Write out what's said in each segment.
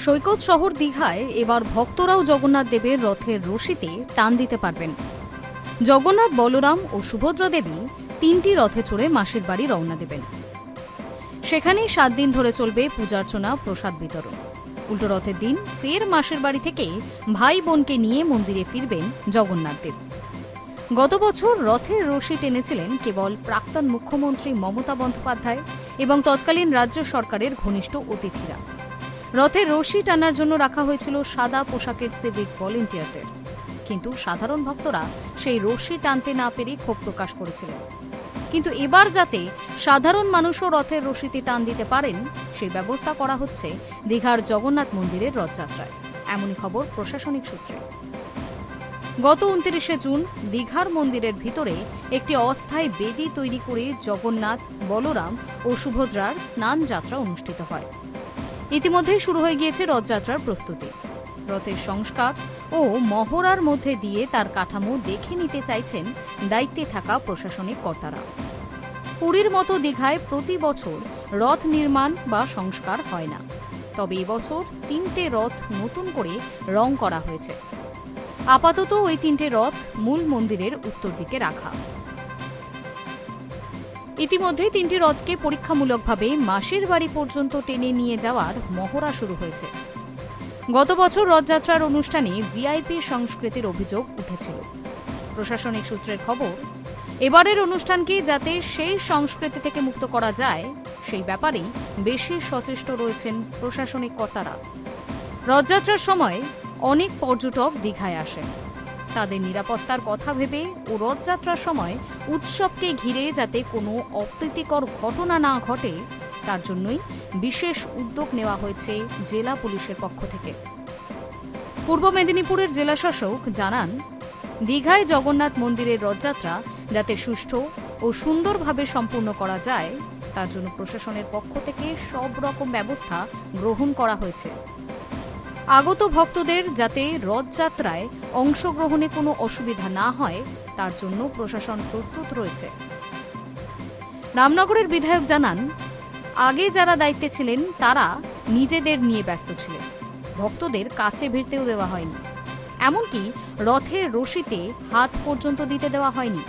সৈকত শহর দীঘায় এবার ভক্তরাও জগন্নাথ দেবের রথের রশিতে টান দিতে পারবেন। জগন্নাথ, বলরাম ও সুভদ্রা দেবী 3টি রথে চড়ে মাসির বাড়ি রওনা দেবেন। সেখানেই 7 দিন ধরে চলবে পূজার্চনা, প্রসাদ বিতরণ। উল্টো রথের দিন ফের মাসির বাড়ি থেকে ভাই বোনকে নিয়ে মন্দিরে ফিরবেন জগন্নাথ দেব। গত বছর রথের রশি টেনেছিলেন কেবল প্রাক্তন মুখ্যমন্ত্রী মমতা বন্দ্যোপাধ্যায় এবং তৎকালীন রাজ্য সরকারের ঘনিষ্ঠ অতিথিরা। রথের রশি টানার জন্য রাখা হয়েছিল সাদা পোশাকের সিভিক ভলেন্টিয়ারদের, কিন্তু সাধারণ ভক্তরা সেই রশি টানতে না পেরে ক্ষোভ প্রকাশ করেছিলেন। কিন্তু এবার যাতে সাধারণ মানুষও রথের রশিতে টান দিতে পারেন সেই ব্যবস্থা করা হচ্ছে দীঘার জগন্নাথ মন্দিরের রথযাত্রায়, এমনই খবর প্রশাসনিক সূত্রে। গত 29শে জুন দীঘার মন্দিরের ভিতরে একটি অস্থায়ী বেদি তৈরি করে জগন্নাথ, বলরাম ও সুভদ্রার স্নান যাত্রা অনুষ্ঠিত হয়। ইতিমধ্যেই শুরু হয়ে গিয়েছে রথযাত্রার প্রস্তুতি। রথের সংস্কার ও মহড়ার মধ্যে দিয়ে তার কাঠামো দেখে নিতে চাইছেন দায়িত্বে থাকা প্রশাসনিক কর্তারা। পুরীর মতো দীঘায় প্রতি বছর রথ নির্মাণ বা সংস্কার হয় না, তবে এবছর 3টে রথ নতুন করে রং করা হয়েছে। আপাতত ওই 3টে রথ মূল মন্দিরের উত্তর দিকে রাখা। ইতিমধ্যে 3টি রথকে পরীক্ষামূলকভাবে মাসির বাড়ি পর্যন্ত টেনে নিয়ে যাওয়ার মহড়া শুরু হয়েছে। গত বছর রথযাত্রার অনুষ্ঠানে ভিআইপি সংস্কৃতির অভিযোগ উঠেছিল। প্রশাসনিক সূত্রের খবর, এবারের অনুষ্ঠানকে যাতে সেই সংস্কৃতি থেকে মুক্ত করা যায় সেই ব্যাপারেই বেশি সচেষ্ট রয়েছেন প্রশাসনিক কর্তারা। রথযাত্রার সময় অনেক পর্যটক দীঘায় আসেন। তাদের নিরাপত্তার কথা ভেবে ও রথযাত্রার সময় উৎসবকে ঘিরে যাতে কোনো অপ্রীতিকর ঘটনা না ঘটে তার জন্যই বিশেষ উদ্যোগ নেওয়া হয়েছে জেলা পুলিশের পক্ষ থেকে। পূর্ব মেদিনীপুরের জেলাশাসক জানান, দীঘায় জগন্নাথ মন্দিরের রথযাত্রা যাতে সুষ্ঠু ও সুন্দরভাবে সম্পূর্ণ করা যায় তার জন্য প্রশাসনের পক্ষ থেকে সব রকম ব্যবস্থা গ্রহণ করা হয়েছে। আগত ভক্তদের যাতে রথযাত্রায় অংশগ্রহণে কোনো অসুবিধা না হয় তার জন্য প্রশাসন প্রস্তুত রয়েছে। রামনগরের বিধায়ক জানান, আগে যারা দায়িত্বে ছিলেন তারা নিজেদের নিয়ে ব্যস্ত ছিলেন, ভক্তদের কাছে ভিড়তেও দেওয়া হয়নি, এমনকি রথের রশিতে হাত পর্যন্ত দিতে দেওয়া হয়নি।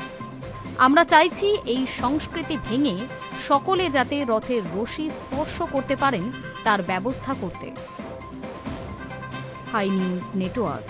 আমরা চাইছি এই সংস্কৃতি ভেঙে সকলে যাতে রথের রশি স্পর্শ করতে পারেন তার ব্যবস্থা করতে। Hi news network.